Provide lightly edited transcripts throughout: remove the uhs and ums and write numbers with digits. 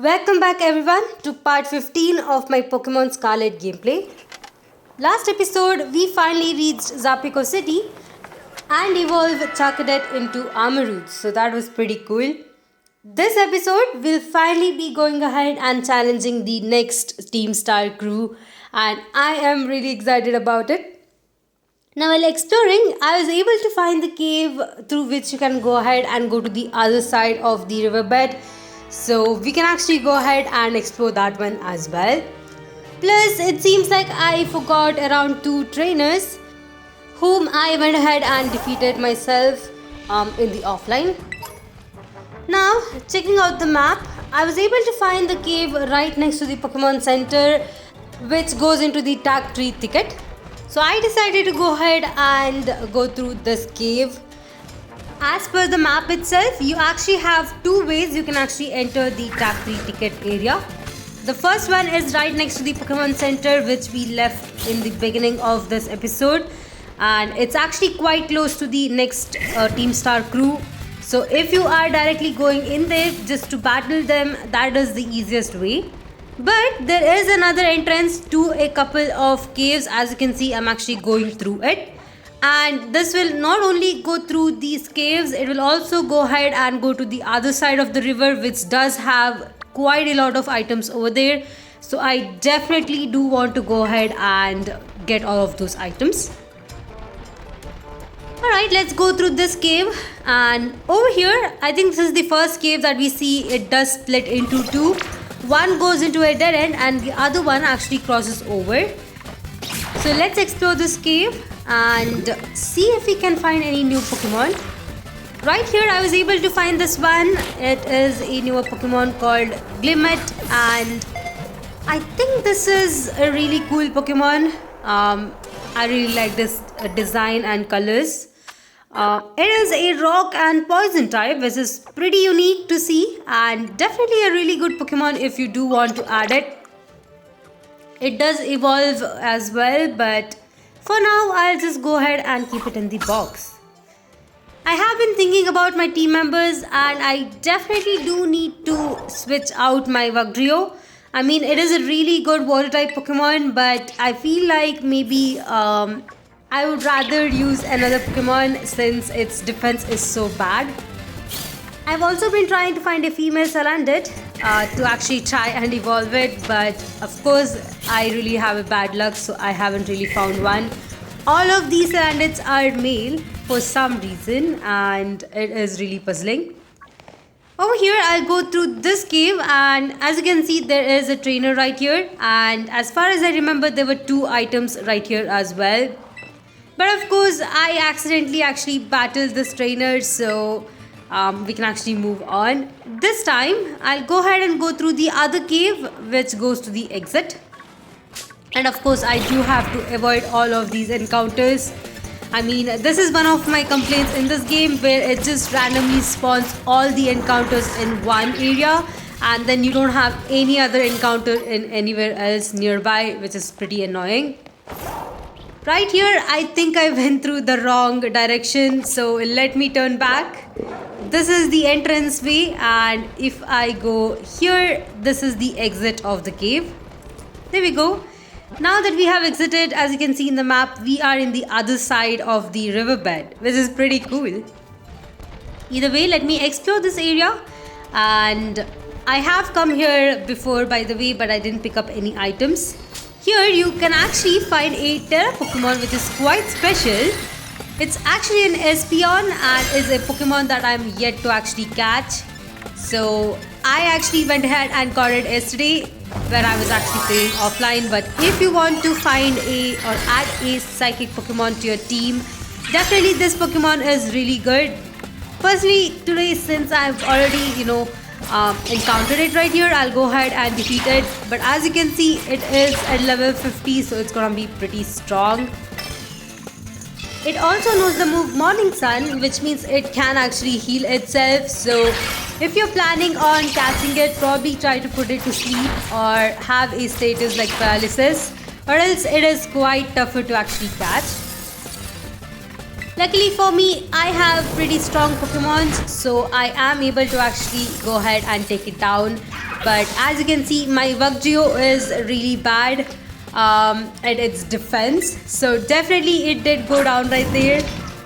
Welcome back everyone to part 15 of my Pokemon Scarlet gameplay. Last episode we finally reached Zapiko City and evolved Charcadet into Armarouth, so that was pretty cool. This episode we'll finally be going ahead and challenging the next Team Star crew, and I am really excited about it. Now while exploring, I was able to find the cave through which you can go ahead and go to the other side of the riverbed. So we can actually go ahead and explore that one as well. Plus, it seems like I forgot around 2 trainers whom I went ahead and defeated myself in the offline. Now, checking out the map, I was able to find the cave right next to the Pokemon Center, which goes into the Tag Tree Thicket. So I decided to go ahead and go through this cave. As per the map itself, you actually have 2 ways you can actually enter the Tag Tree Thicket area. The first one is right next to the Pokemon Center, which we left in the beginning of this episode, and it's actually quite close to the next Team Star crew. So if you are directly going in there just to battle them, that is the easiest way. But there is another entrance to a couple of caves. As you can see, I'm actually going through it. And this will not only go through these caves, it will also go ahead and go to the other side of the river, which does have quite a lot of items over there. So I definitely do want to go ahead and get all of those items. Alright, let's go through this cave. And over here, I think this is the first cave that we see. It does split into 2. One goes into a dead end and the other one actually crosses over. So let's explore this cave and see if we can find any new Pokemon. Right here I was able to find this one. It is a newer Pokemon called Glimmet, and I think this is a really cool Pokemon. I really like this design and colors. It is a rock and poison type, which is pretty unique to see, and definitely a really good Pokemon if you do want to add it. It does evolve as well, but for now I'll just go ahead and keep it in the box. I have been thinking about my team members, and I definitely do need to switch out my Vagrio. I mean, it is a really good water type Pokemon, but I feel like maybe I would rather use another Pokemon since its defense is so bad. I've also been trying to find a female Salandit to actually try and evolve it, but of course I really have a bad luck, so I haven't really found one. All of these Salandits are male for some reason, and it is really puzzling. Over here I'll go through this cave, and as you can see there is a trainer right here, and as far as I remember there were 2 items right here as well. But of course I accidentally actually battled this trainer, so we can actually move on. This time I'll go ahead and go through the other cave, which goes to the exit. And of course I do have to avoid all of these encounters. I mean, this is one of my complaints in this game, where it just randomly spawns all the encounters in one area, and then you don't have any other encounter in anywhere else nearby, which is pretty annoying. Right here I think I went through the wrong direction, so let me turn back. This is the entrance way, and if I go here, this is the exit of the cave. There we go. Now that we have exited, as you can see in the map, we are in the other side of the riverbed, which is pretty cool. Either way, let me explore this area. And I have come here before, by the way, but I didn't pick up any items. Here you can actually find a Terra Pokemon, which is quite special. It's actually an Espeon and is a Pokemon that I'm yet to actually catch. So I actually went ahead and got it yesterday where I was actually playing offline. But if you want to find or add a psychic Pokemon to your team, definitely this Pokemon is really good. Personally, today, since I've already encountered it right here, I'll go ahead and defeat it. But as you can see, it is at level 50, so it's gonna be pretty strong. It also knows the move Morning Sun, which means it can actually heal itself. So if you're planning on catching it, probably try to put it to sleep or have a status like paralysis, or else it is quite tougher to actually catch. Luckily for me, I have pretty strong Pokemons, so I am able to actually go ahead and take it down. But as you can see, my Wugeo is really bad at its defense. So definitely it did go down right there.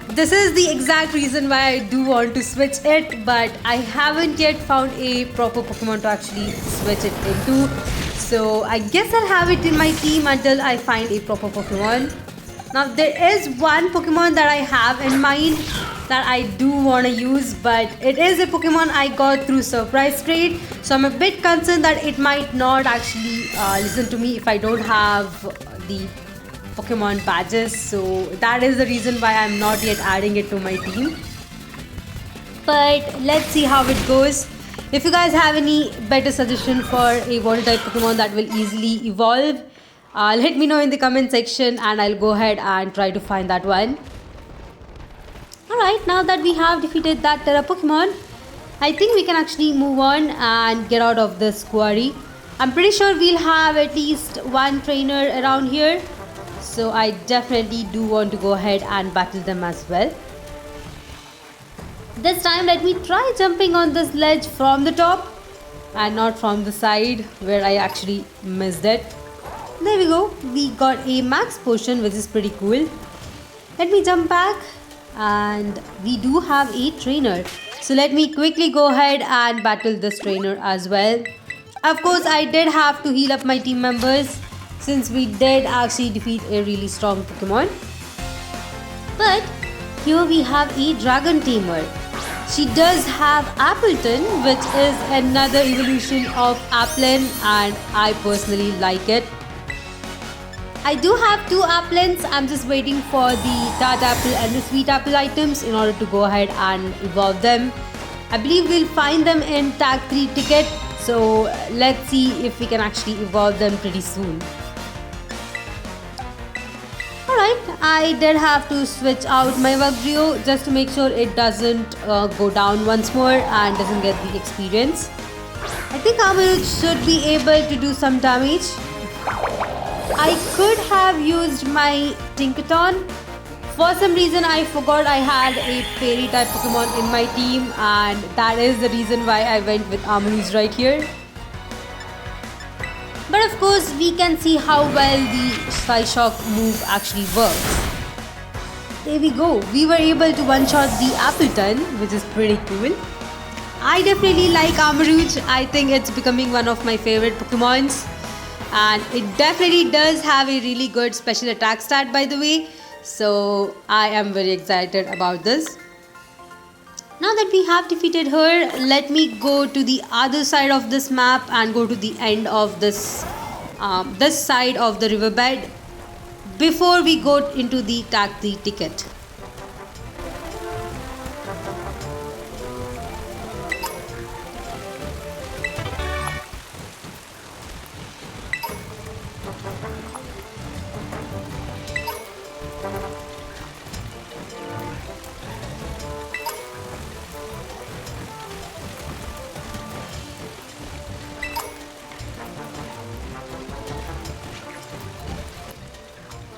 This is the exact reason why I do want to switch it, but I haven't yet found a proper Pokemon to actually switch it into. So I guess I'll have it in my team until I find a proper Pokemon. Now there is one Pokemon that I have in mind that I do want to use, but it is a Pokemon I got through surprise trade. So I'm a bit concerned that it might not actually listen to me if I don't have the Pokemon badges. So that is the reason why I'm not yet adding it to my team. But let's see how it goes. If you guys have any better suggestion for a water type Pokemon that will easily evolve, let me know in the comment section and I'll go ahead and try to find that one. Alright, now that we have defeated that Terra Pokemon, I think we can actually move on and get out of this quarry. I'm pretty sure we'll have at least one trainer around here. So I definitely do want to go ahead and battle them as well. This time let me try jumping on this ledge from the top and not from the side where I actually missed it. There we go. We got a max potion, which is pretty cool. Let me jump back and we do have a trainer. So let me quickly go ahead and battle this trainer as well. Of course, I did have to heal up my team members since we did actually defeat a really strong Pokemon. But here we have a Dragon Tamer. She does have Appleton, which is another evolution of Applin, and I personally like it. I do have two Applins. I'm just waiting for the Tart Apple and the Sweet Apple items in order to go ahead and evolve them. I believe we'll find them in Tag 3 ticket. So let's see if we can actually evolve them pretty soon. Alright, I did have to switch out my Wugeo just to make sure it doesn't go down once more and doesn't get the experience. I think Amaruch should be able to do some damage. I could have used my Tinkaton. For some reason I forgot I had a fairy type Pokemon in my team, and that is the reason why I went with Amaruch right here. But of course, we can see how well the Psyshock move actually works. There we go. We were able to one-shot the Appleton, which is pretty cool. I definitely like Amaruch. I think it's becoming one of my favorite Pokemons. And it definitely does have a really good special attack stat, by the way. So I am very excited about this. Now that we have defeated her, let me go to the other side of this map and go to the end of this side of the riverbed before we go into the Tag 3 ticket.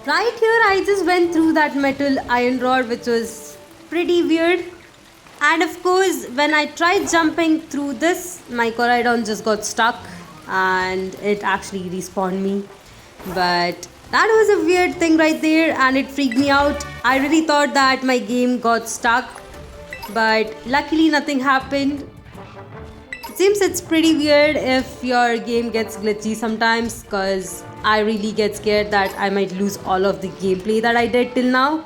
Right here I just went through that metal iron rod, which was pretty weird. And of course, when I tried jumping through this, my Koraidon just got stuck and it actually respawned me. But that was a weird thing right there and it freaked me out. I really thought that my game got stuck, but luckily nothing happened. It seems it's pretty weird if your game gets glitchy sometimes, because I really get scared that I might lose all of the gameplay that I did till now.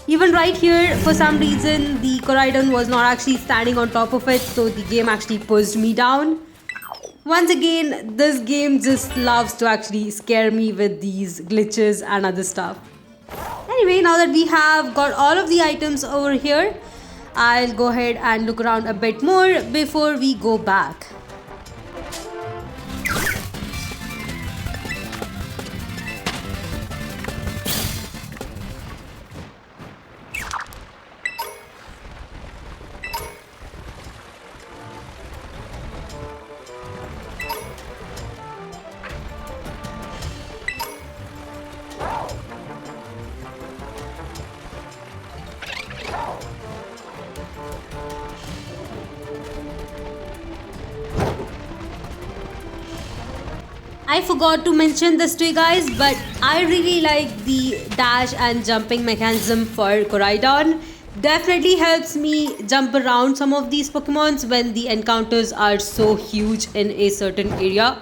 Even right here, for some reason, the Koraidon was not actually standing on top of it, so the game actually pushed me down. Once again, this game just loves to actually scare me with these glitches and other stuff. Anyway, now that we have got all of the items over here, I'll go ahead and look around a bit more before we go back. I forgot to mention this to you guys, but I really like the dash and jumping mechanism for Koraidon. Definitely helps me jump around some of these Pokemons when the encounters are so huge in a certain area.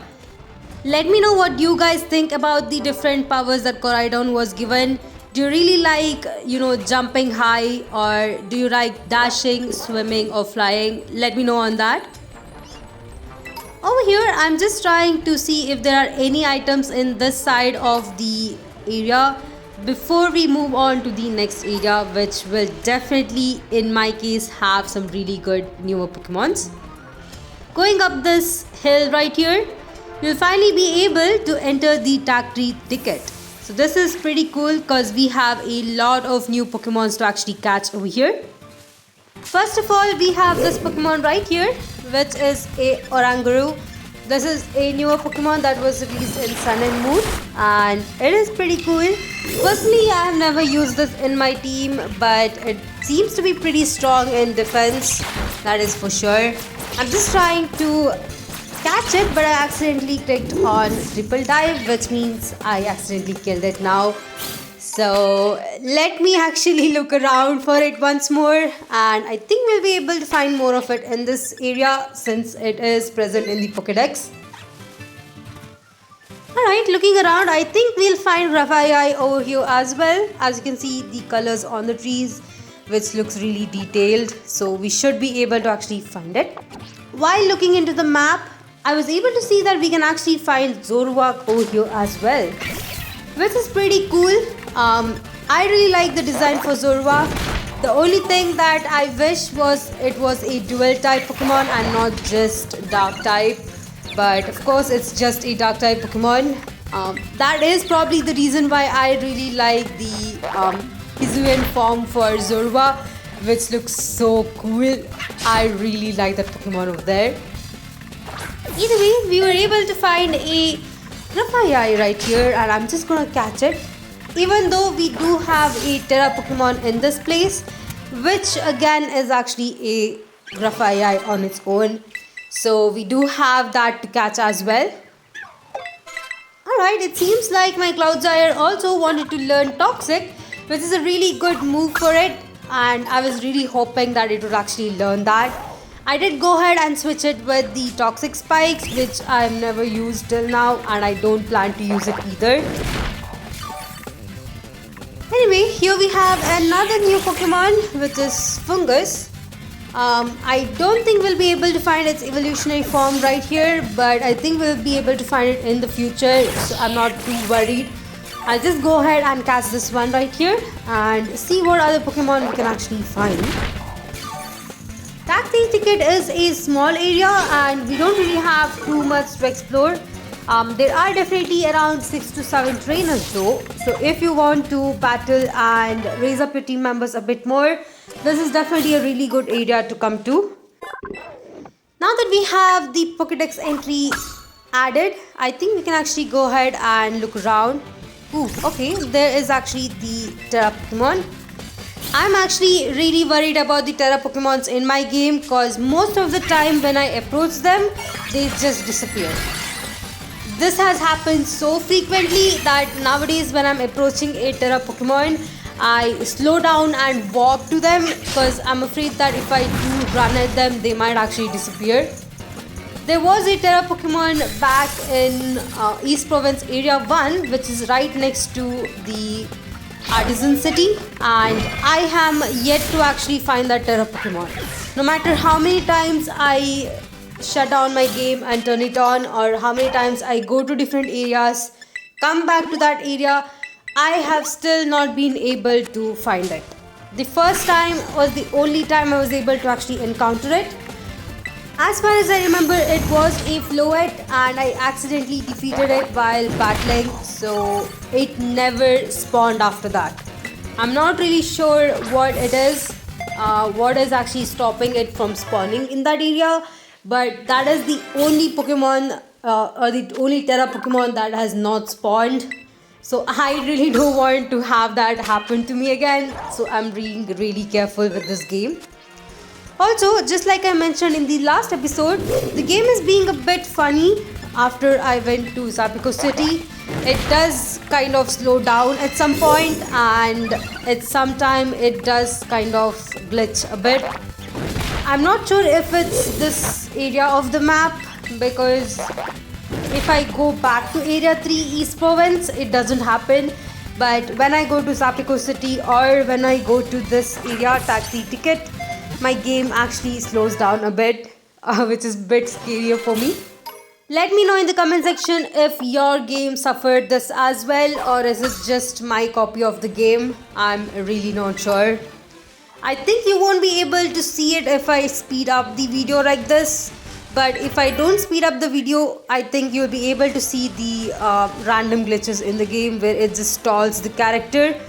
Let me know what you guys think about the different powers that Koraidon was given. Do you really like, jumping high, or do you like dashing, swimming, or flying? Let me know on that. Over here, I'm just trying to see if there are any items in this side of the area before we move on to the next area, which will definitely, in my case, have some really good newer Pokemons. Going up this hill right here, you'll finally be able to enter the tag tree ticket. So this is pretty cool because we have a lot of new Pokemons to actually catch over here. First of all, we have this Pokemon right here, which is a Oranguru. This is a newer Pokemon that was released in Sun and Moon, and it is pretty cool. Personally, I have never used this in my team, but it seems to be pretty strong in defense, that is for sure. I'm just trying to catch it, but I accidentally clicked on triple dive, which means I accidentally killed it now. So let me actually look around for it once more, and I think we'll be able to find more of it in this area since it is present in the Pokédex. Alright, looking around, I think we'll find Rafai over here as well. As you can see, the colors on the trees, which looks really detailed, so we should be able to actually find it. While looking into the map, I was able to see that we can actually find Zoroark over here as well, which is pretty cool. I really like the design for Zoroark. The only thing that I wish was it was a dual type Pokemon and not just dark type. But of course it's just a dark type Pokemon. That is probably the reason why I really like the Hisuian form for Zoroark, which looks so cool. I really like that Pokemon over there. Either way, we were able to find a Rafai right here, and I'm just gonna catch it. Even though we do have a Terra Pokemon in this place, which again is actually a Rafai on its own. So we do have that to catch as well. Alright, it seems like my Cloudzyre also wanted to learn Toxic, which is a really good move for it, and I was really hoping that it would actually learn that. I did go ahead and switch it with the Toxic Spikes, which I've never used till now, and I don't plan to use it either. Anyway, here we have another new Pokemon, which is Fungus. I don't think we'll be able to find its evolutionary form right here, but I think we'll be able to find it in the future, so I'm not too worried. I'll just go ahead and catch this one right here and see what other Pokemon we can actually find. Tag Team Ticket is a small area and we don't really have too much to explore. There are definitely around 6 to 7 trainers though, so if you want to battle and raise up your team members a bit more, this is definitely a really good area to come to. Now that we have the Pokédex entry added, I think we can actually go ahead and look around. Ooh, okay, there is actually the Terra Pokemon. I'm actually really worried about the Terra Pokemons in my game because most of the time when I approach them, they just disappear. This has happened so frequently that nowadays when I'm approaching a Terra Pokemon, I slow down and walk to them because I'm afraid that if I do run at them, they might actually disappear. There was a Terra Pokemon back in East Province Area 1, which is right next to the Artisan City, and I am yet to actually find that Terra Pokemon. No matter how many times I shut down my game and turn it on, or how many times I go to different areas, come back to that area, I have still not been able to find it. The first time was the only time I was able to actually encounter it. As far as I remember, it was a Floette and I accidentally defeated it while battling, so it never spawned after that. I'm not really sure what it is, what is actually stopping it from spawning in that area, but that is the only Pokemon or the only Terra Pokemon that has not spawned. So I really don't want to have that happen to me again, so I'm being really careful with this game. Also, just like I mentioned in the last episode, the game is being a bit funny. after I went to Zapico City, it does kind of slow down at some point, and at some time it does kind of glitch a bit. I'm not sure if it's this area of the map, because if I go back to Area 3 East Province, it doesn't happen. But when I go to Zapico City or when I go to this area, Taxi Ticket, my game actually slows down a bit, which is a bit scarier for me. Let me know in the comment section if your game suffered this as well, or is it just my copy of the game? I'm really not sure. I think you won't be able to see it if I speed up the video like this. But if I don't speed up the video, I think you'll be able to see the random glitches in the game where it just stalls the character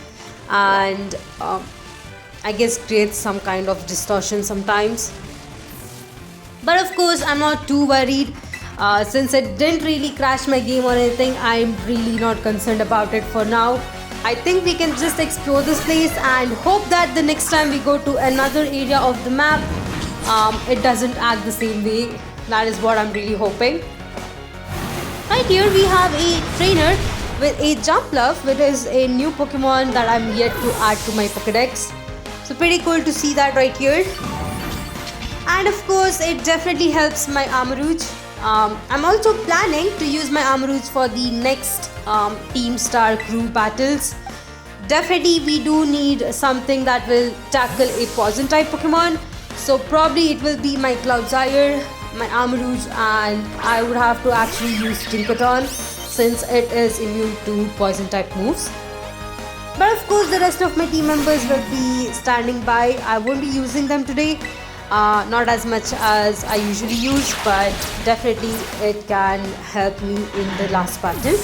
and I guess creates some kind of distortion sometimes. But of course, I'm not too worried. Since it didn't really crash my game or anything, I'm really not concerned about it for now. I think we can just explore this place and hope that the next time we go to another area of the map, it doesn't act the same way. That is what I'm really hoping. Right here we have a trainer with a Jumpluff, which is a new Pokemon that I'm yet to add to my Pokédex. So pretty cool to see that right here. And of course, it definitely helps my Armarouge. I'm also planning to use my Armarouge for the next Team Star Crew battles. Definitely we do need something that will tackle a poison type Pokemon. So probably it will be my Cloudsire, my Armarouge, and I would have to actually use Tinkaton since it is immune to poison type moves. But of course the rest of my team members will be standing by. I won't be using them today. Not as much as I usually use, but definitely it can help me in the last battle.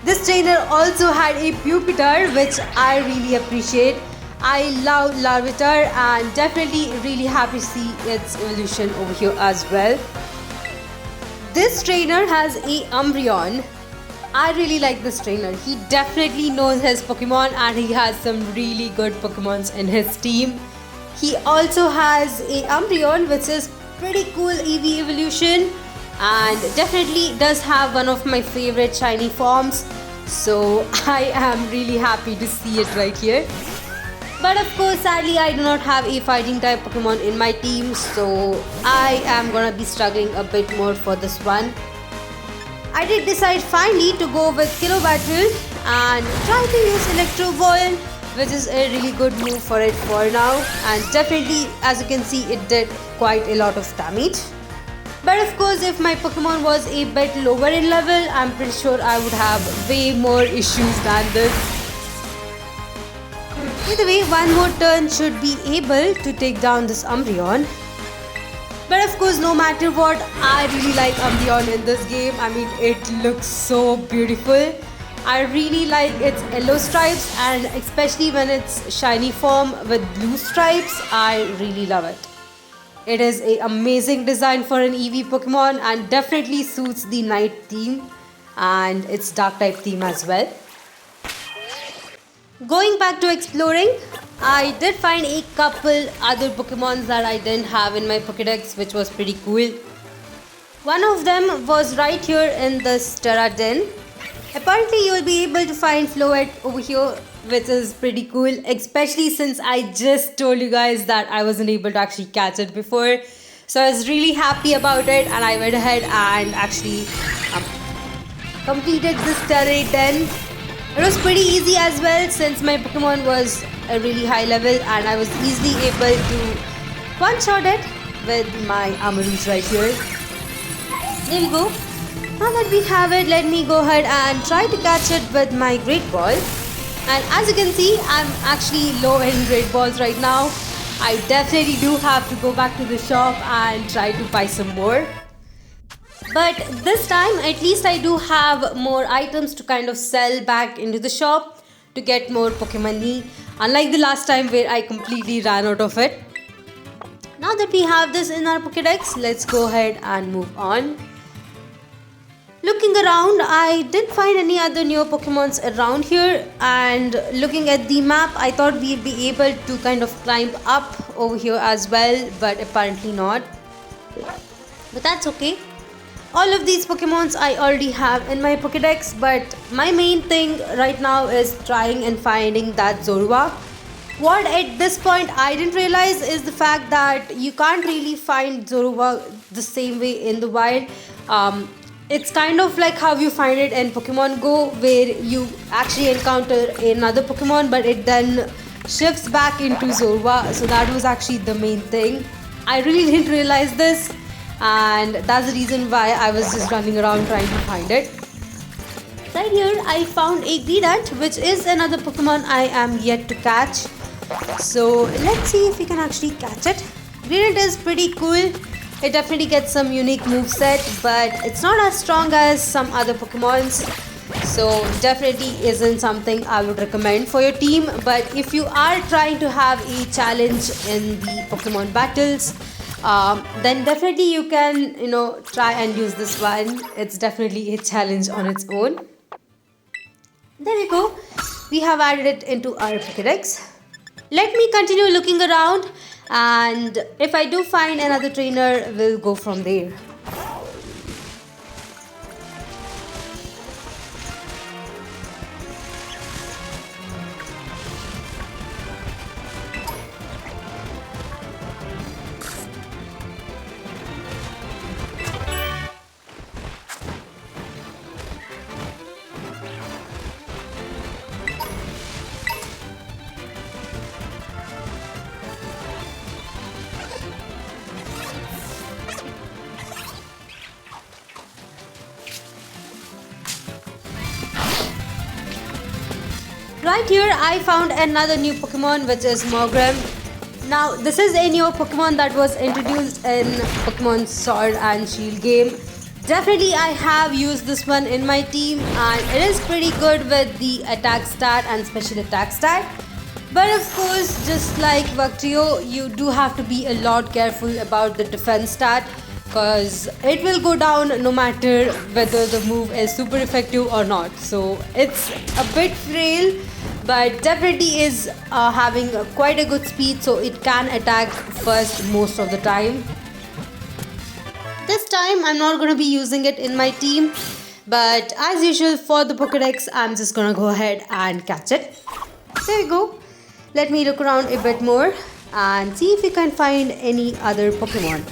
This trainer also had a Pupitar, which I really appreciate. I love Larvitar and definitely really happy to see its evolution over here as well. This trainer has a Umbreon. I really like this trainer. He definitely knows his Pokemon and he has some really good Pokemons in his team. He also has a Umbreon, which is pretty cool EV evolution and definitely does have one of my favorite shiny forms. So I am really happy to see it right here. But of course, sadly, I do not have a fighting type Pokemon in my team, so I am gonna be struggling a bit more for this one. I did decide finally to go with Kilo Battle and try to use Electro Ball, which is a really good move for it for now, and definitely, as you can see, it did quite a lot of damage. But of course, if my Pokemon was a bit lower in level, I'm pretty sure I would have way more issues than this. By the way, one more turn should be able to take down this Umbreon. But of course, no matter what, I really like Umbreon in this game. I mean, it looks so beautiful. I really like its yellow stripes, and especially when it's shiny form with blue stripes, I really love it. It is an amazing design for an EV Pokemon and definitely suits the night theme and its dark type theme as well. Going back to exploring, I did find a couple other Pokemons that I didn't have in my Pokédex, which was pretty cool. One of them was right here in this Terra Den. Apparently you will be able to find Floette over here, which is pretty cool, especially since I just told you guys that I wasn't able to actually catch it before. So I was really happy about it and I went ahead and actually completed this Terra Den. It was pretty easy as well since my Pokemon was a really high level and I was easily able to one-shot it with my Armarouge right here. There we go. Now that we have it, let me go ahead and try to catch it with my Great Ball. And as you can see, I'm actually low in Great Balls right now. I definitely do have to go back to the shop and try to buy some more. But this time, at least I do have more items to kind of sell back into the shop to get more Pokemon, unlike the last time where I completely ran out of it. Now that we have this in our Pokédex, let's go ahead and move on. Looking around, I didn't find any other new Pokemons around here, and looking at the map, I thought we'd be able to kind of climb up over here as well, but apparently not. But that's okay. All of these Pokemons I already have in my Pokédex, but my main thing right now is trying and finding that Zorua. What at this point I didn't realize is the fact that you can't really find Zorua the same way in the wild. It's kind of like how you find it in Pokemon Go, where you actually encounter another Pokemon, but it then shifts back into Zorua. So that was actually the main thing. I really didn't realize this, and that's the reason why I was just running around trying to find it. Right here, I found a Greedent, which is another Pokemon I am yet to catch. So let's see if we can actually catch it. Greedent is pretty cool. It definitely gets some unique moveset, but it's not as strong as some other Pokemons. So definitely isn't something I would recommend for your team. But if you are trying to have a challenge in the Pokemon battles, then definitely you can, try and use this one. It's definitely a challenge on its own. There we go. We have added it into our Pokédex. Let me continue looking around, and if I do find another trainer, we'll go from there. Right here, I found another new Pokemon, which is Mogrim. Now, this is a new Pokemon that was introduced in Pokemon Sword and Shield game. Definitely, I have used this one in my team, and it is pretty good with the attack stat and special attack stat. But of course, just like Vactrio, you do have to be a lot careful about the defense stat, because it will go down no matter whether the move is super effective or not. So it's a bit frail, but definitely is having quite a good speed, so it can attack first most of the time. This time I'm not going to be using it in my team, but as usual for the Pokédex, I'm just going to go ahead and catch it. There we go. Let me look around a bit more and see if we can find any other Pokemon.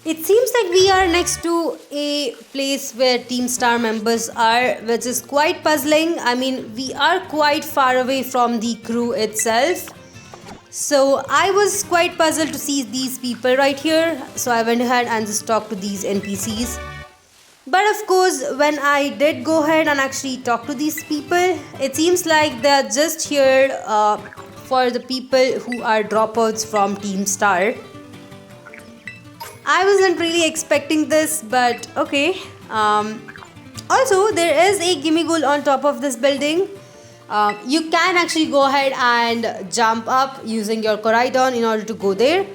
It seems like we are next to a place where Team Star members are, which is quite puzzling. I mean, we are quite far away from the crew itself. So I was quite puzzled to see these people right here. So I went ahead and just talked to these NPCs. But of course, when I did go ahead and actually talk to these people, it seems like they are just here for the people who are dropouts from Team Star. I wasn't really expecting this, but okay. Also, there is a gimme goal on top of this building. You can actually go ahead and jump up using your Koraidon in order to go there.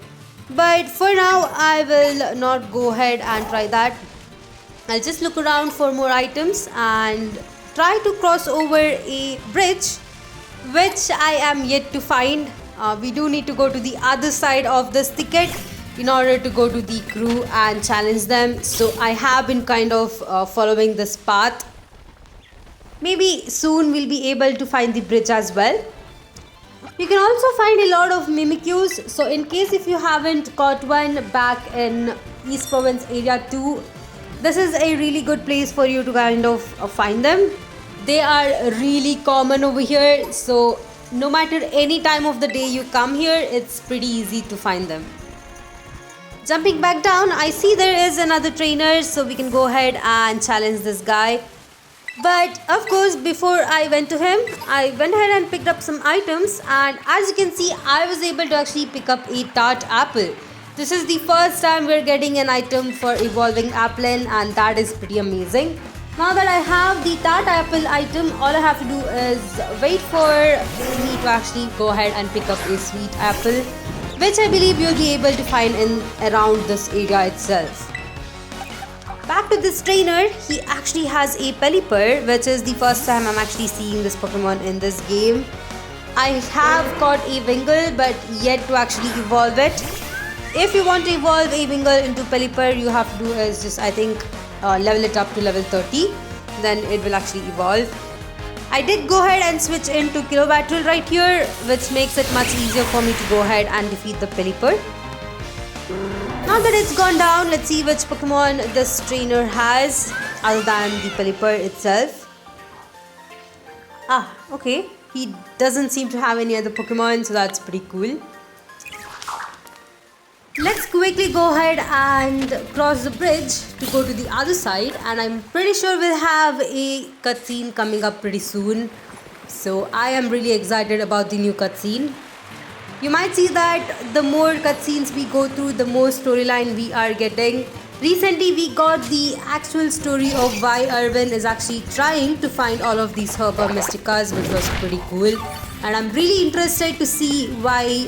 But for now, I will not go ahead and try that. I'll just look around for more items and try to cross over a bridge, which I am yet to find. We do need to go to the other side of this thicket in order to go to the crew and challenge them. So I have been kind of following this path. Maybe soon we'll be able to find the bridge as well. You can also find a lot of Mimikyus. So in case if you haven't caught one back in East Province Area 2, this is a really good place for you to kind of find them. They are really common over here. So no matter any time of the day you come here, it's pretty easy to find them. Jumping back down, I see there is another trainer, so we can go ahead and challenge this guy. But of course, before I went to him, I went ahead and picked up some items, and as you can see, I was able to actually pick up a tart apple. This is the first time we're getting an item for evolving Applin, and that is pretty amazing. Now that I have the tart apple item, all I have to do is wait for me to actually go ahead and pick up a sweet apple, which I believe you'll be able to find in around this area itself. Back to this trainer, he actually has a Pelipper, which is the first time I'm actually seeing this Pokemon in this game. I have caught a Wingull but yet to actually evolve it. If you want to evolve a Wingull into Pelipper, you have to do is just, I think, level it up to level 30, then it will actually evolve. I did go ahead and switch into Kilobattle right here, which makes it much easier for me to go ahead and defeat the Pelipper. Now that it's gone down, let's see which Pokemon this trainer has other than the Pelipper itself. Okay, he doesn't seem to have any other Pokemon, so that's pretty cool. Let's quickly go ahead and cross the bridge to go to the other side, and I'm pretty sure we'll have a cutscene coming up pretty soon. So I am really excited about the new cutscene. You might see that the more cutscenes we go through, the more storyline we are getting. Recently we got the actual story of why Irwin is actually trying to find all of these Herba Mysticas, which was pretty cool. And I'm really interested to see why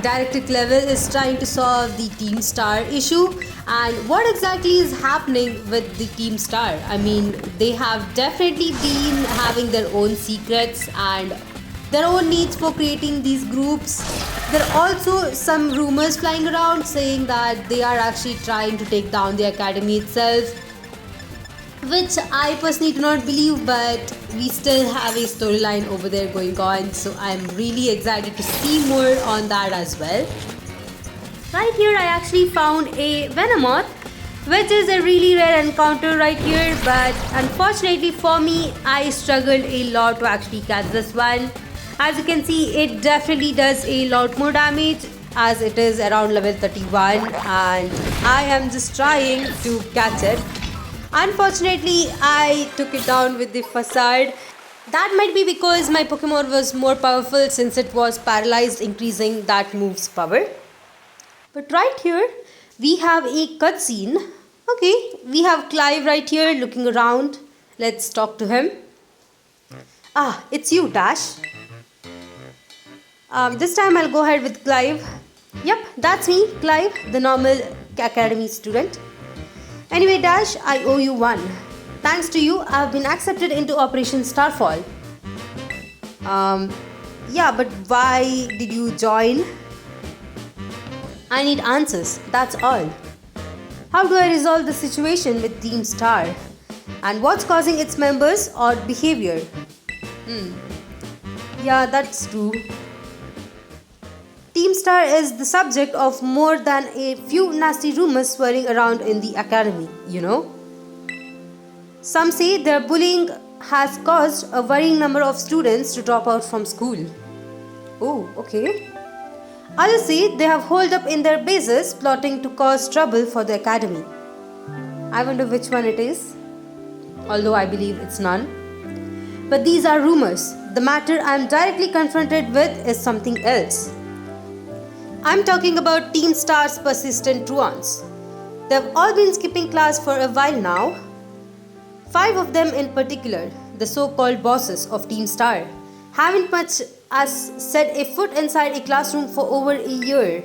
Director Clevel is trying to solve the Team Star issue and what exactly is happening with the Team Star. I mean, they have definitely been having their own secrets and their own needs for creating these groups. There are also some rumors flying around saying that they are actually trying to take down the academy itself, which I personally do not believe, but we still have a storyline over there going on, so I'm really excited to see more on that as well. Right here I actually found a Venomoth, which is a really rare encounter right here, but unfortunately for me, I struggled a lot to actually catch this one. As you can see, it definitely does a lot more damage as it is around level 31 and I am just trying to catch it. Unfortunately, I took it down with the facade. That might be because my Pokemon was more powerful since it was paralyzed, increasing that move's power. But right here, we have a cutscene. Okay, we have Clive right here looking around. Let's talk to him. It's you, Dash. This time I'll go ahead with Clive. Yep, that's me, Clive, the normal academy student. Anyway, Dash, I owe you one. Thanks to you, I've been accepted into Operation Starfall. Yeah, but why did you join? I need answers, that's all. How do I resolve the situation with Team Star? And what's causing its members' odd behavior? Yeah, that's true. Team Star is the subject of more than a few nasty rumors swirling around in the academy, you know. Some say their bullying has caused a worrying number of students to drop out from school. Oh, okay. Others say they have holed up in their bases plotting to cause trouble for the academy. I wonder which one it is, although I believe it's none. But these are rumors. The matter I am directly confronted with is something else. I'm talking about Team Star's persistent truants. They've all been skipping class for a while now. 5 of them in particular, the so-called bosses of Team Star, haven't much as set a foot inside a classroom for over a year.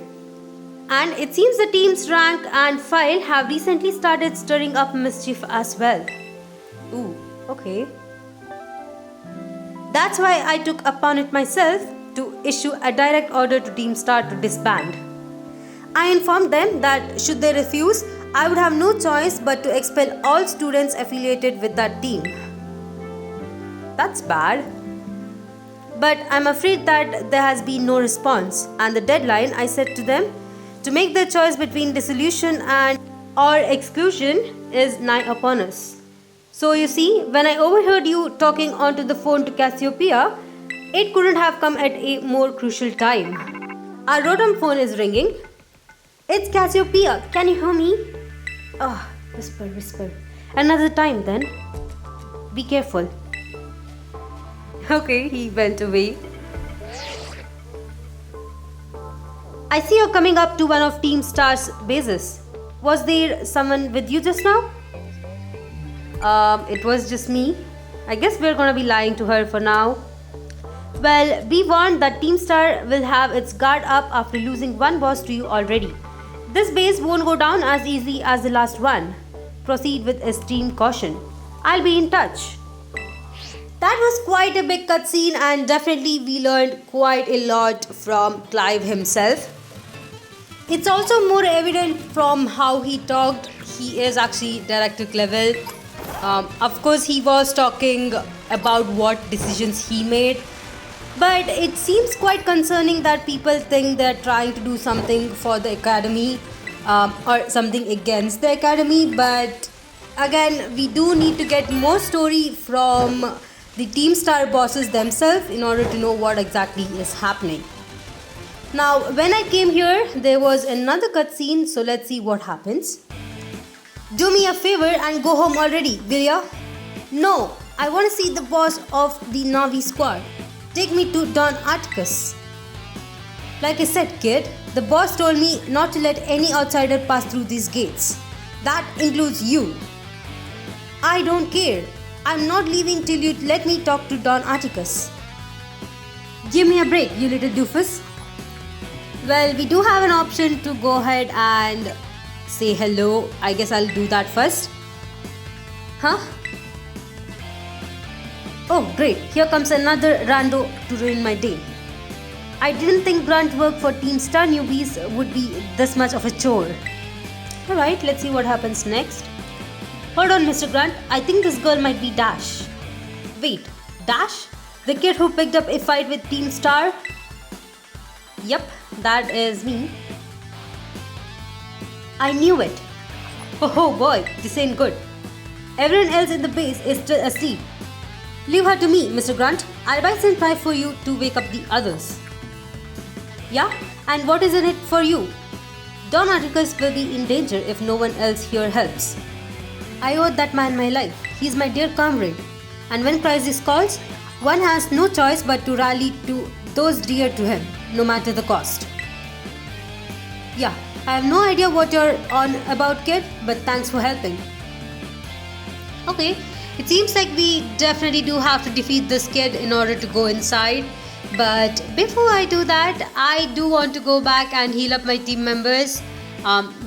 And it seems the team's rank and file have recently started stirring up mischief as well. Ooh, okay. That's why I took upon it myself to issue a direct order to Team Star to disband. I informed them that should they refuse, I would have no choice but to expel all students affiliated with that team. That's bad. But I'm afraid that there has been no response, and the deadline I set to them to make their choice between dissolution and or exclusion is nigh upon us. So you see, when I overheard you talking onto the phone to Cassiopeia, it couldn't have come at a more crucial time. Our Rotom phone is ringing. It's Cassiopeia. Can you hear me? Whisper, whisper. Another time then. Be careful. Okay, he went away. I see you're coming up to one of Team Star's bases. Was there someone with you just now? It was just me. I guess we're gonna be lying to her for now. Well, be warned that Team Star will have its guard up after losing one boss to you already. This base won't go down as easy as the last one. Proceed with extreme caution. I'll be in touch. That was quite a big cutscene, and definitely we learned quite a lot from Clive himself. It's also more evident from how he talked. He is actually director level. Of course, he was talking about what decisions he made. But it seems quite concerning that people think they're trying to do something for the academy or something against the academy. But again, we do need to get more story from the Team Star bosses themselves in order to know what exactly is happening. Now, when I came here, there was another cutscene, so let's see what happens. Do me a favor and go home already, will ya? No, I want to see the boss of the Navi squad. Take me to Don Atticus. Like I said, kid, the boss told me not to let any outsider pass through these gates. That includes you. I don't care. I'm not leaving till you let me talk to Don Atticus. Give me a break, you little doofus. Well, we do have an option to go ahead and say hello. I guess I'll do that first. Huh? Oh great, here comes another rando to ruin my day. I didn't think grunt work for Team Star newbies would be this much of a chore. Alright, let's see what happens next. Hold on, Mr. Grunt, I think this girl might be Dash. Wait, Dash? The kid who picked up a fight with Team Star? Yep, that is me. I knew it. Oh boy, this ain't good. Everyone else in the base is still asleep. Leave her to me, Mr. Grunt. I'll buy some pie for you to wake up the others. Yeah? And what is in it for you? Don Atticus will be in danger if no one else here helps. I owe that man my life. He's my dear comrade. And when crisis calls, one has no choice but to rally to those dear to him, no matter the cost. Yeah, I have no idea what you're on about, kid, but thanks for helping. Okay, it seems like we definitely do have to defeat this kid in order to go inside. But before I do that, I do want to go back and heal up my team members.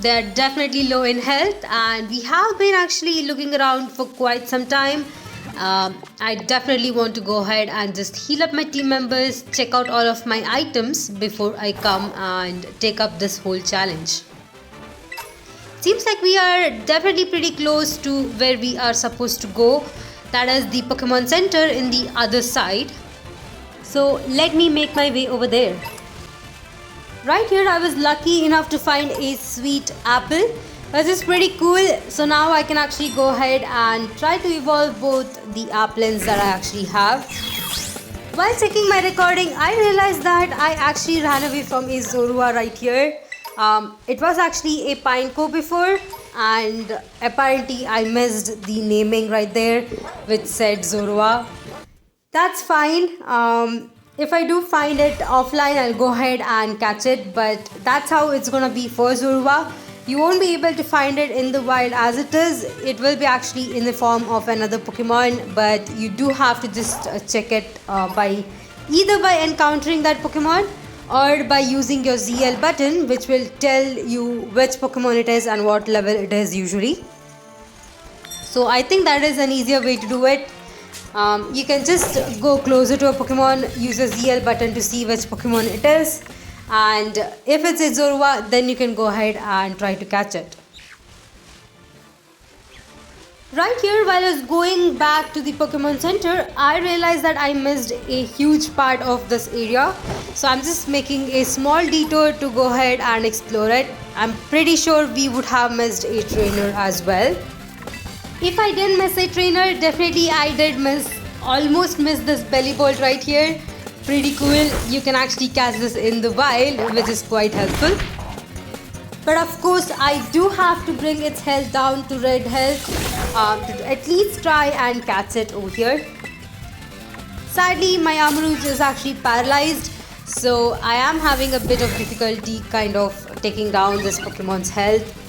They're definitely low in health, and we have been actually looking around for quite some time. I definitely want to go ahead and just heal up my team members, check out all of my items before I come and take up this whole challenge. Seems like we are definitely pretty close to where we are supposed to go. That is the Pokemon Center in the other side. So let me make my way over there. Right here I was lucky enough to find a sweet apple. This is pretty cool. So now I can actually go ahead and try to evolve both the applins that I actually have. While checking my recording, I realized that I actually ran away from a Zorua right here. It was actually a Pineco before, and apparently I missed the naming right there which said Zorua. That's fine. If I do find it offline, I'll go ahead and catch it, but that's how it's gonna be for Zorua. You won't be able to find it in the wild as it is. It will be actually in the form of another Pokemon, but you do have to just check it by either by encountering that Pokemon or by using your ZL button, which will tell you which Pokemon it is and what level it is usually. So I think that is an easier way to do it. You can just go closer to a Pokemon, use a ZL button to see which Pokemon it is, and if it's a Zorua, then you can go ahead and try to catch it. Right here, while I was going back to the Pokemon Center, I realized that I missed a huge part of this area. So I'm just making a small detour to go ahead and explore it. I'm pretty sure we would have missed a trainer as well. If I didn't miss a trainer, definitely I did almost miss this belly bolt right here. Pretty cool. You can actually catch this in the wild, which is quite helpful. But of course, I do have to bring its health down to red health to at least try and catch it over here. Sadly, my Amarooz is actually paralyzed, so I am having a bit of difficulty kind of taking down this Pokemon's health.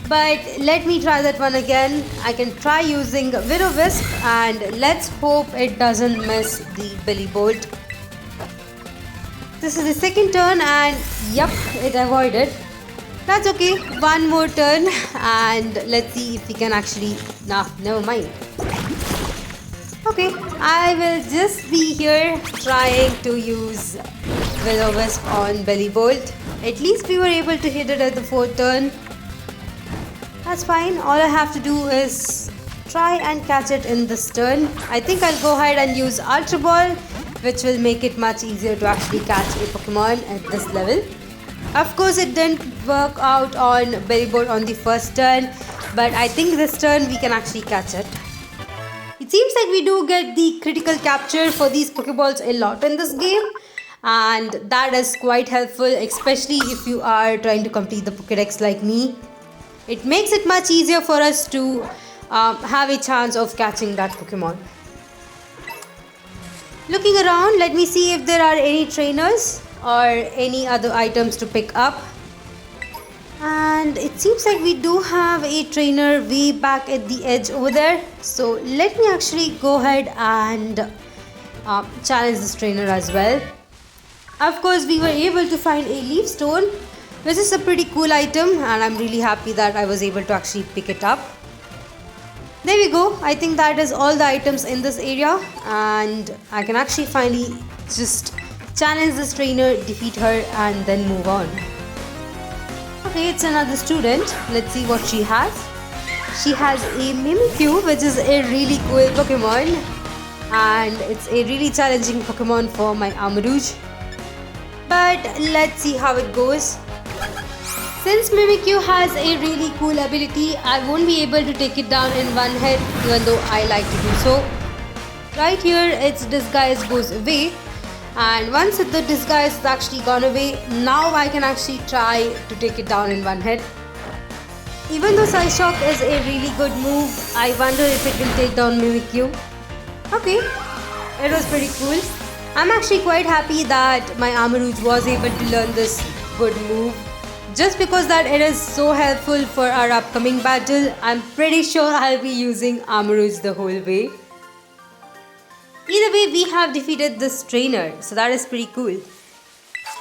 But let me try that one again. I can try using Will-O-Wisp and let's hope it doesn't miss the Billy Bolt. This is the second turn and yep, it avoided. That's okay. One more turn and let's see if we can actually... Nah, never mind. Okay, I will just be here trying to use Will-O-Wisp on Billy Bolt. At least we were able to hit it at the 4th turn. That's fine. All I have to do is try and catch it in this turn. I think I'll go ahead and use Ultra Ball, which will make it much easier to actually catch a Pokemon at this level. Of course, it didn't work out on Billy Bolt on the first turn, but I think this turn we can actually catch it. It seems like we do get the critical capture for these Pokeballs a lot in this game, and that is quite helpful, especially if you are trying to complete the Pokédex like me. It makes it much easier for us to have a chance of catching that Pokemon. Looking around, let me see if there are any trainers or any other items to pick up. And it seems like we do have a trainer way back at the edge over there. So let me actually go ahead and challenge this trainer as well. Of course, we were able to find a leaf stone, which is a pretty cool item, and I'm really happy that I was able to actually pick it up. There we go. I think that is all the items in this area, and I can actually finally just challenge this trainer, defeat her, and then move on. Okay, it's another student. Let's see what she has. She has a Mimikyu, which is a really cool Pokemon, and it's a really challenging Pokemon for my Armarouge. But let's see how it goes. Since Mimikyu has a really cool ability, I won't be able to take it down in one hit, even though I like to do so. Right here, its disguise goes away, and once the disguise is actually gone away, now I can actually try to take it down in one hit. Even though Psy Shock is a really good move, I wonder if it will take down Mimikyu. Okay, it was pretty cool. I'm actually quite happy that my Armarouge was able to learn this good move. Just because that it is so helpful for our upcoming battle, I'm pretty sure I'll be using Armarouge the whole way. Either way, we have defeated this trainer, so that is pretty cool.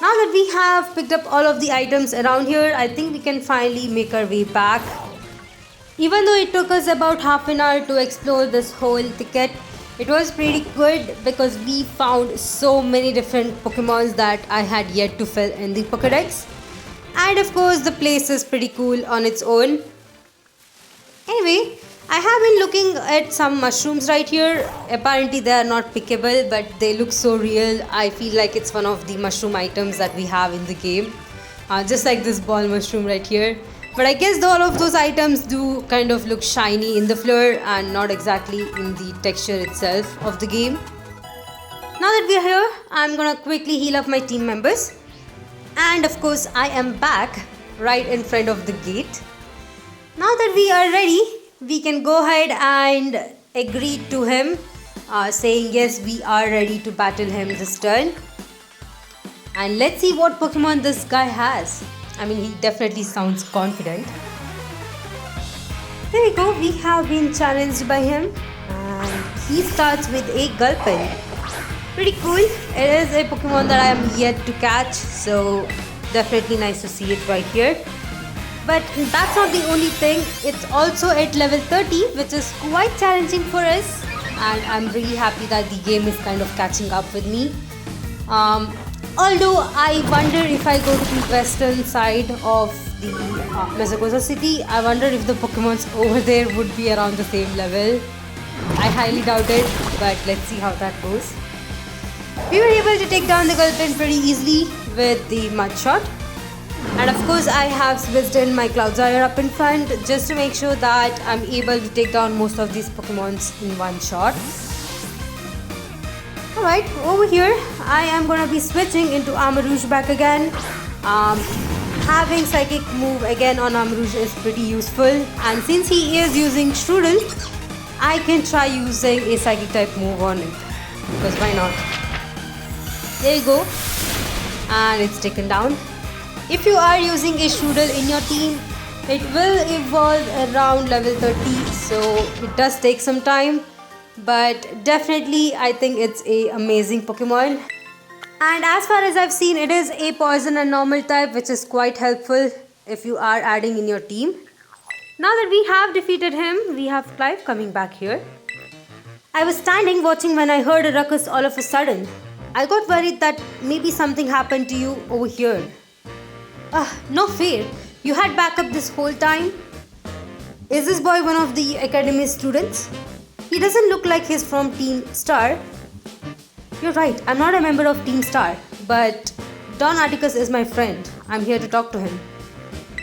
Now that we have picked up all of the items around here, I think we can finally make our way back. Even though it took us about half an hour to explore this whole ticket, it was pretty good because we found so many different Pokemons that I had yet to fill in the Pokédex. And of course, the place is pretty cool on its own. Anyway, I have been looking at some mushrooms right here. Apparently, they are not pickable, but they look so real. I feel like it's one of the mushroom items that we have in the game. Just like this ball mushroom right here. But I guess all of those items do kind of look shiny in the floor and not exactly in the texture itself of the game. Now that we are here, I'm gonna quickly heal up my team members. And of course, I am back right in front of the gate. Now that we are ready, we can go ahead and agree to him, saying yes, we are ready to battle him this turn. And let's see what Pokemon this guy has. I mean, he definitely sounds confident. There we go, we have been challenged by him. And he starts with a Gulpin. Pretty cool. It is a Pokemon that I am yet to catch, so definitely nice to see it right here. But that's not the only thing. It's also at level 30, which is quite challenging for us. And I'm really happy that the game is kind of catching up with me. Although I wonder if I go to the western side of the Mesagoza city, I wonder if the Pokemons over there would be around the same level. I highly doubt it, but let's see how that goes. We were able to take down the Gulpin pretty easily with the Mud Shot. And of course, I have switched in my Cloudzyre up in front just to make sure that I'm able to take down most of these Pokemons in one shot. Alright, over here, I am going to be switching into Armarouge back again. Having Psychic move again on Armarouge is pretty useful. And since he is using Strudel, I can try using a Psychic type move on it. Because why not? There you go. And it's taken down. If you are using a Strudel in your team, It will evolve around level 30, so it does take some time, but definitely I think it's a amazing Pokemon. And as far as I've seen, it is a poison and normal type, which is quite helpful if you are adding in your team. Now that we have defeated him, we have Clive coming back here. I was standing watching when I heard a ruckus all of a sudden. I got worried that maybe something happened to you over here. No fear. You had backup this whole time? Is this boy one of the academy students? He doesn't look like he's from Team Star. You're right, I'm not a member of Team Star, but Don Atticus is my friend. I'm here to talk to him.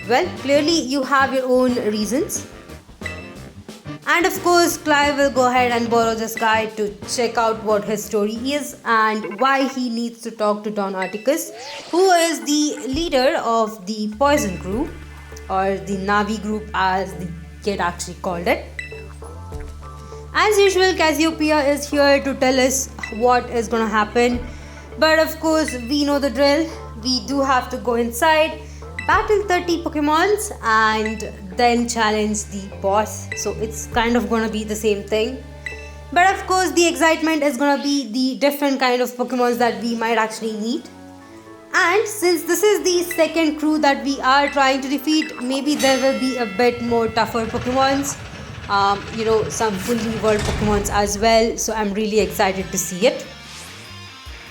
Well, clearly you have your own reasons. And of course, Clive will go ahead and borrow this guy to check out what his story is and why he needs to talk to Don Atticus, who is the leader of the Poison Crew, or the Navi group as the kid actually called it. As usual, Cassiopeia is here to tell us what is gonna happen. But of course, we know the drill. We do have to go inside, battle 30 Pokemons, and then challenge the boss. So it's kind of gonna be the same thing. But of course, the excitement is gonna be the different kind of Pokemons that we might actually meet. And since this is the second crew that we are trying to defeat, maybe there will be a bit more tougher Pokemons. Some fully evolved Pokemons as well. So I'm really excited to see it.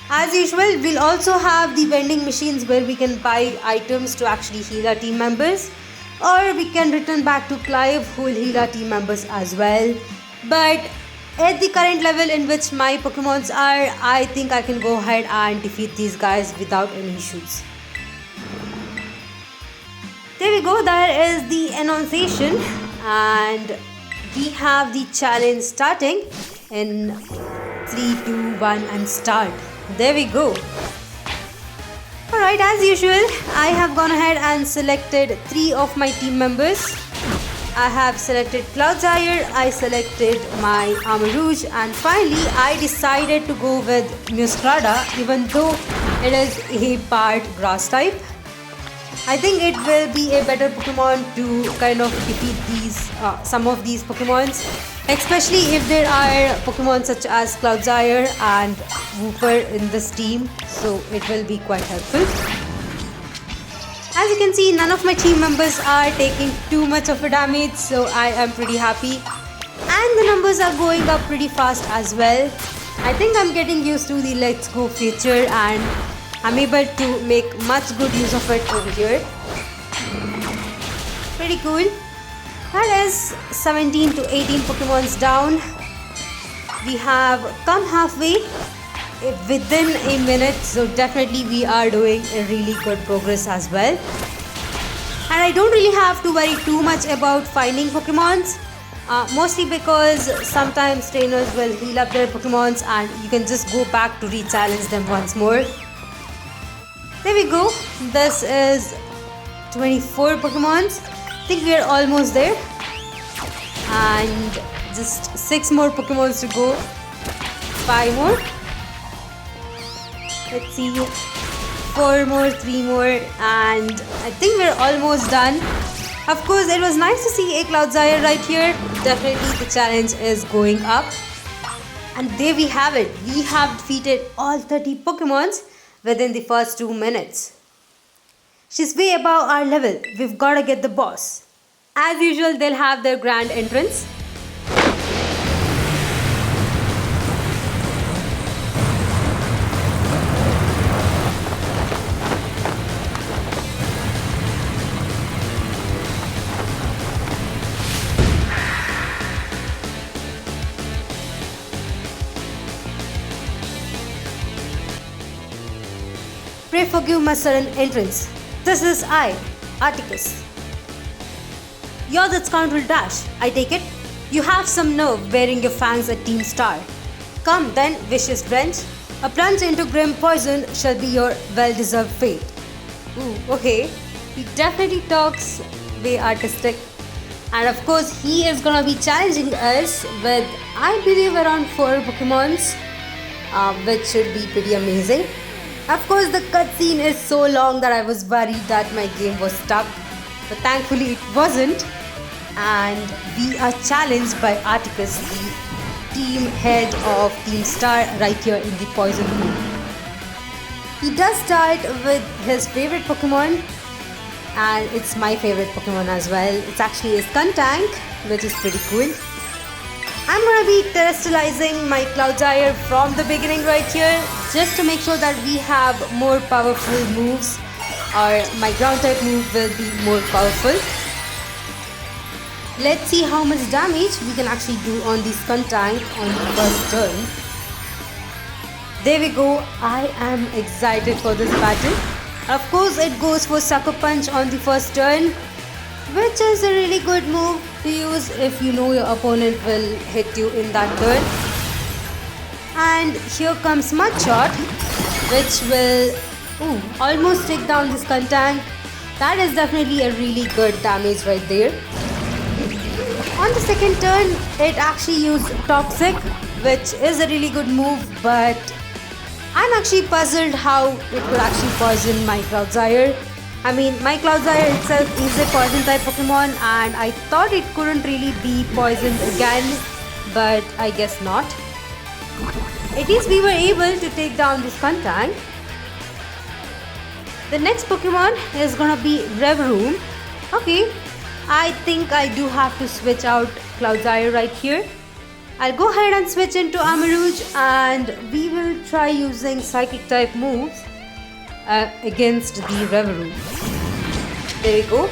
As usual, we'll also have the vending machines where we can buy items to actually heal our team members. Or we can return back to Clive, who will heal our team members as well. But at the current level in which my Pokemons are, I think I can go ahead and defeat these guys without any issues. There we go, there is the annunciation, and we have the challenge starting in 3, 2, 1 and start. There we go. Alright, as usual, I have gone ahead and selected 3 of my team members. I have selected Cloudzyre, I selected my Armarouge, and finally I decided to go with Muscrada, even though it is a part grass type. I think it will be a better Pokemon to kind of defeat some of these Pokemons, especially if there are Pokemon such as Cloudzyre and Wooper in this team, so it will be quite helpful. As you can see, none of my team members are taking too much of a damage, so I am pretty happy. And the numbers are going up pretty fast as well. I think I'm getting used to the Let's Go feature and I'm able to make much good use of it over here. Pretty cool. That is 17 to 18 Pokemons down. We have come halfway within a minute, so definitely we are doing a really good progress as well. And I don't really have to worry too much about finding Pokemons, mostly because sometimes trainers will heal up their Pokemons and you can just go back to re-challenge them once more. There we go. This is 24 Pokemons. I think we are almost there. And just 6 more Pokemons to go. 5 more. Let's see. 4 more, 3 more, and I think we're almost done. Of course, it was nice to see a Cloudzyre right here. Definitely the challenge is going up. And there we have it. We have defeated all 30 Pokemons within the first 2 minutes. She's way above our level. We've got to get the boss. As usual, they'll have their grand entrance. Pray forgive my sudden entrance. This is I, Atticus. You're that scoundrel Dash, I take it? You have some nerve wearing your fangs at Team Star. Come then, vicious friends. A plunge into grim poison shall be your well-deserved fate. Ooh, okay. He definitely talks way artistic. And of course, he is gonna be challenging us with, I believe, around 4 Pokemons, which should be pretty amazing. Of course, the cutscene is so long that I was worried that my game was stuck. but thankfully it wasn't. And we are challenged by Articus, the team head of Team Star, right here in the poison room. He does start with his favorite Pokemon, and it's my favorite Pokemon as well. It's actually a Skuntank, which is pretty cool. I'm gonna be terrestrializing my Cloudire from the beginning right here, just to make sure that we have more powerful moves, or my ground type move will be more powerful. Let's see how much damage we can actually do on the Skuntank on the first turn. There we go. I am excited for this battle. Of course, it goes for Sucker Punch on the first turn, which is a really good move to use if you know your opponent will hit you in that turn. And here comes Mudshot, which will almost take down the Skuntank. That is definitely a really good damage right there. On the second turn, it actually used Toxic, which is a really good move, but I'm actually puzzled how it could actually poison my Cloudire. I mean, my Cloudire itself is a poison type Pokemon, and I thought it couldn't really be poisoned again, but I guess not. At least we were able to take down this Skuntank. The next Pokemon is gonna be Revroom. Okay, I think I do have to switch out Cloudire right here. I'll go ahead and switch into Armarouge, and we will try using Psychic type moves against the Revroom. There we go.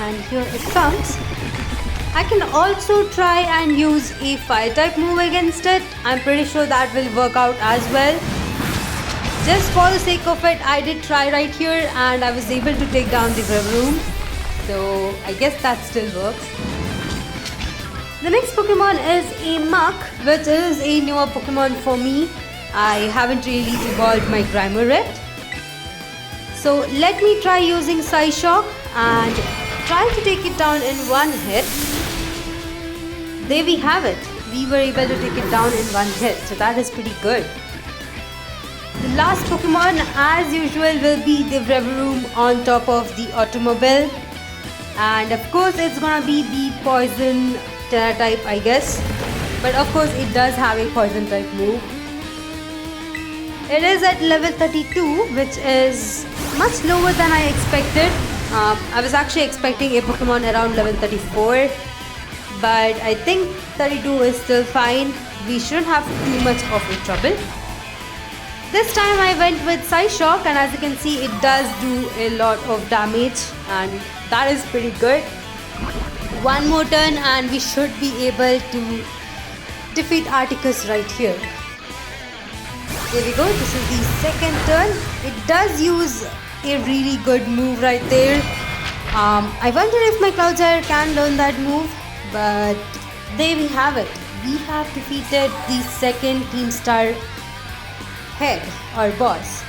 And here it comes. I can also try and use a Fire type move against it. I'm pretty sure that will work out as well. Just for the sake of it, I did try right here, and I was able to take down the Revroom. So I guess that still works. The next Pokemon is a Muk, which is a newer Pokemon for me. I haven't really evolved my Grimer yet. So let me try using Psyshock and try to take it down in one hit. There we have it. We were able to take it down in one hit, so that is pretty good. The last Pokemon, as usual, will be the Revroom on top of the Automobile. And of course, it's gonna be the Poison Terra type, I guess. But of course, it does have a Poison type move. It is at level 32, which is much lower than I expected. I was actually expecting a Pokemon around level 34. But I think 32 is still fine. We shouldn't have too much of a trouble. This time I went with Psyshock, and as you can see, it does do a lot of damage, and that is pretty good. One more turn and we should be able to defeat Articus right here. There we go, this is the second turn. It does use a really good move right there. I wonder if my Cloudire can learn that move, but there we have it. We have defeated the second Team Star head or boss.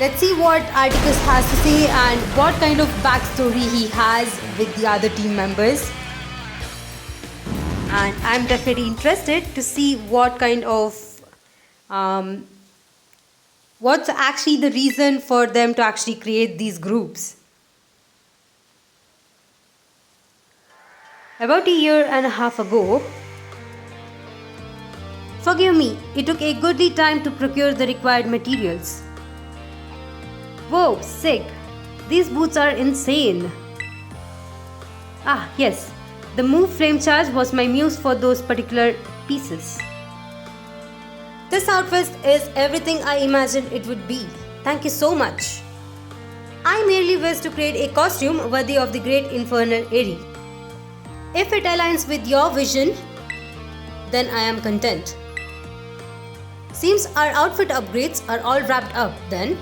Let's see what Articus has to say and what kind of backstory he has with the other team members. And I'm definitely interested to see what kind of what's actually the reason for them to actually create these groups. About a year and a half ago, forgive me, it took a goodly time to procure the required materials. Whoa, sick. These boots are insane. Ah, yes. The move Flame Charge was my muse for those particular pieces. This outfit is everything I imagined it would be. Thank you so much. I merely wish to create a costume worthy of the great infernal Aerie. If it aligns with your vision, then I am content. Seems our outfit upgrades are all wrapped up then.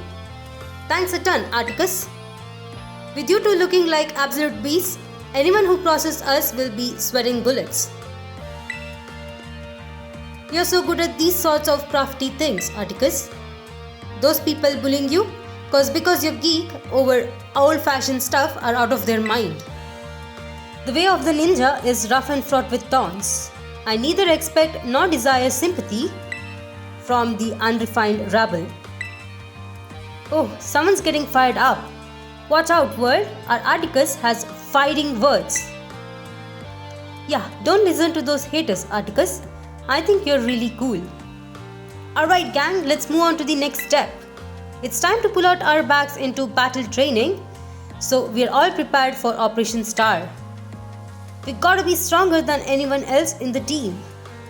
Thanks a ton, Articus. With you two looking like absolute beasts, anyone who crosses us will be sweating bullets. You're so good at these sorts of crafty things, Articus. Those people bullying you because you're geek over old-fashioned stuff are out of their mind. The way of the ninja is rough and fraught with taunts. I neither expect nor desire sympathy from the unrefined rabble. Oh, someone's getting fired up. Watch out, world. Our Atticus has fighting words. Yeah, don't listen to those haters, Atticus. I think you're really cool. Alright, gang, let's move on to the next step. It's time to pull out our bags into battle training. So we're all prepared for Operation Star. We gotta be stronger than anyone else in the team.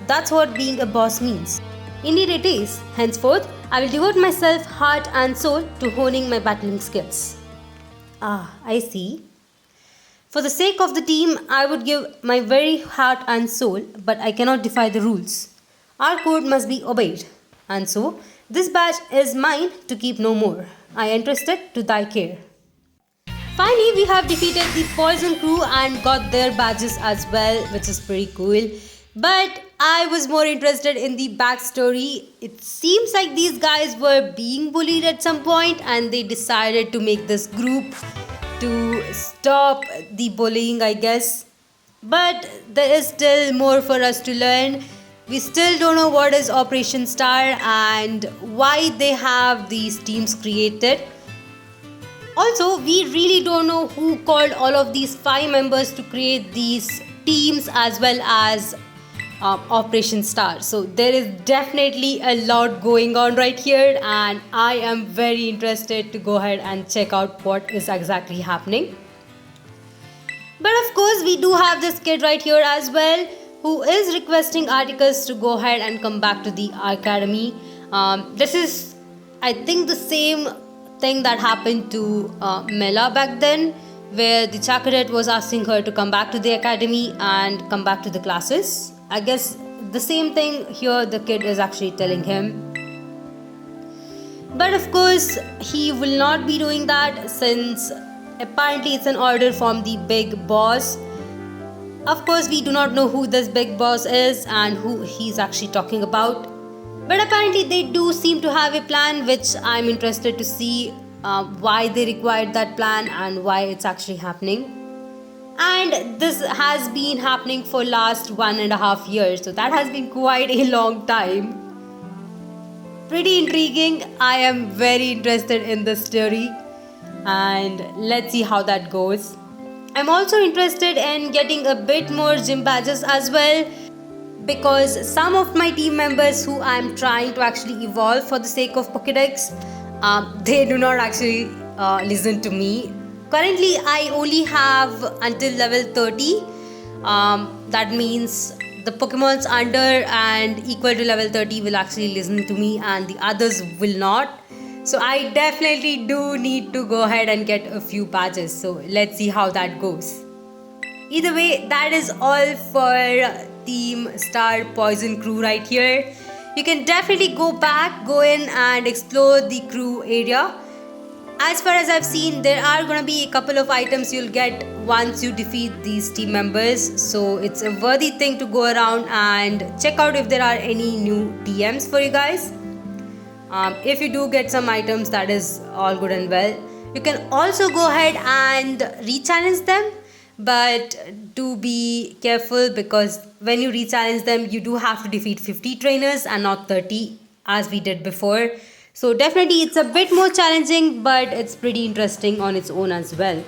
That's what being a boss means. Indeed it is. Henceforth, I will devote myself heart and soul to honing my battling skills. Ah, I see. For the sake of the team, I would give my very heart and soul, but I cannot defy the rules. Our code must be obeyed. And so, this badge is mine to keep no more. I entrust it to thy care. Finally, we have defeated the Poison Crew and got their badges as well, which is pretty cool. But I was more interested in the backstory. It seems like these guys were being bullied at some point and they decided to make this group to stop the bullying, I guess. But there is still more for us to learn. We still don't know what is Operation Star and why they have these teams created. Also, we really don't know who called all of these 5 members to create these teams as well as Operation Star. So there is definitely a lot going on right here and I am very interested to go ahead and check out what is exactly happening. But of course, we do have this kid right here as well who is requesting Atticus to go ahead and come back to the academy. This is, I think, the same thing that happened to Mela back then, where the Chakadet was asking her to come back to the academy and come back to the classes. I guess the same thing here the kid is actually telling him. But of course, he will not be doing that since apparently it's an order from the big boss. Of course, we do not know who this big boss is and who he's actually talking about. But apparently they do seem to have a plan, which I'm interested to see why they required that plan and why it's actually happening. And this has been happening for last 1.5 years, so that has been quite a long time. Pretty intriguing. I am very interested in this story and let's see how that goes. I'm also interested in getting a bit more gym badges as well, because some of my team members who I'm trying to actually evolve for the sake of Pokédex, they do not actually listen to me. Currently, I only have until level 30. That means the Pokémons under and equal to level 30 will actually listen to me and the others will not. So I definitely do need to go ahead and get a few badges. So let's see how that goes. Either way, that is all for Team Star Poison Crew right here. You can definitely go in and explore the crew area. As far as I've seen, there are gonna be a couple of items you'll get once you defeat these team members. So it's a worthy thing to go around and check out if there are any new TMs for you guys. If you do get some items, that is all good and well. You can also go ahead and re-challenge them. But do be careful, because when you re-challenge them, you do have to defeat 50 trainers and not 30 as we did before. So definitely it's a bit more challenging, but it's pretty interesting on its own as well.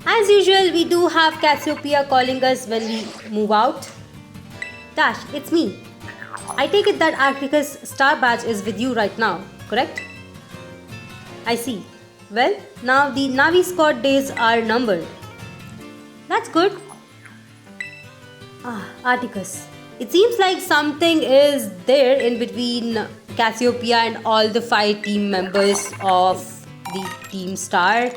As usual, we do have Cassiopeia calling us when we move out. Dash, it's me. I take it that Arcticus Star Badge is with you right now, correct? I see. Well, now the Navi squad days are numbered. That's good. Atticus. It seems like something is there in between Cassiopeia and all the 5 team members of the Team Star.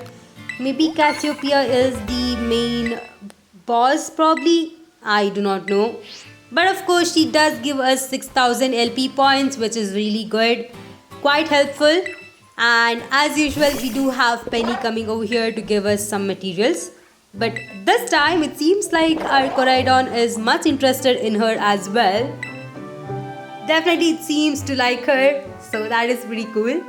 Maybe Cassiopeia is the main boss, probably. I do not know. But of course, she does give us 6000 LP points, which is really good. Quite helpful. And as usual, we do have Penny coming over here to give us some materials. But this time, it seems like our Coraidon is much interested in her as well. Definitely, it seems to like her. So that is pretty cool.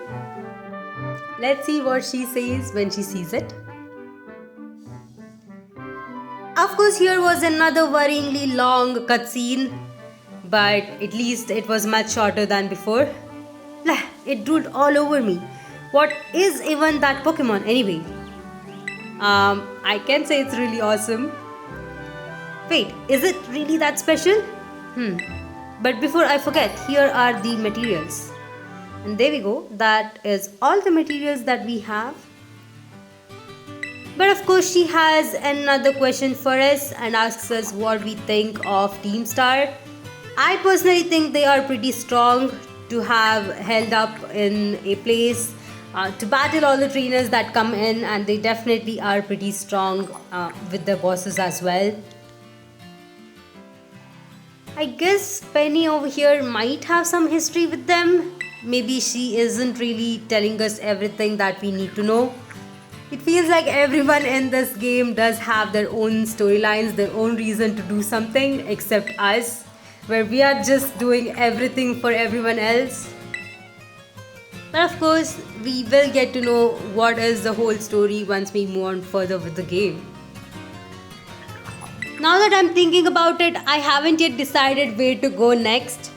Let's see what she says when she sees it. Of course, here was another worryingly long cutscene. But at least it was much shorter than before. it drooled all over me. What is even that Pokemon anyway? I can say it's really awesome. Wait, is it really that special? But before I forget, here are the materials. And there we go. That is all the materials that we have. But of course, she has another question for us and asks us what we think of Team Star. I personally think they are pretty strong to have held up in a place to battle all the trainers that come in, and they definitely are pretty strong with their bosses as well. I guess Penny over here might have some history with them. Maybe she isn't really telling us everything that we need to know. It feels like everyone in this game does have their own storylines, their own reason to do something, except us, where we are just doing everything for everyone else. But of course, we will get to know what is the whole story once we move on further with the game. Now that I'm thinking about it, I haven't yet decided where to go next.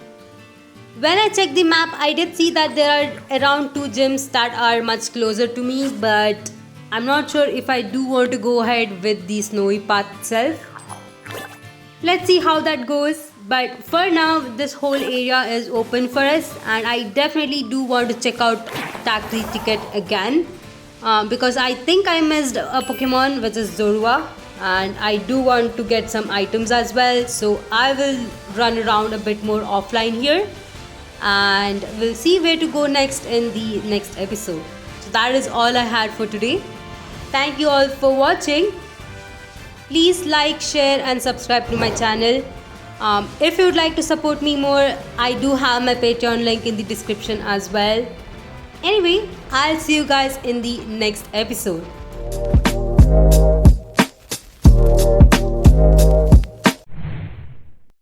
When I checked the map, I did see that there are around 2 gyms that are much closer to me, but I'm not sure if I do want to go ahead with the snowy path itself. Let's see how that goes. But for now, this whole area is open for us, and I definitely do want to check out Taxi Ticket again because I think I missed a Pokemon, which is Zorua, and I do want to get some items as well. So I will run around a bit more offline here, and we'll see where to go next in the next episode. So that is all I had for today. Thank you all for watching. Please like, share and subscribe to my channel. If you would like to support me more, I do have my Patreon link in the description as well. Anyway, I'll see you guys in the next episode.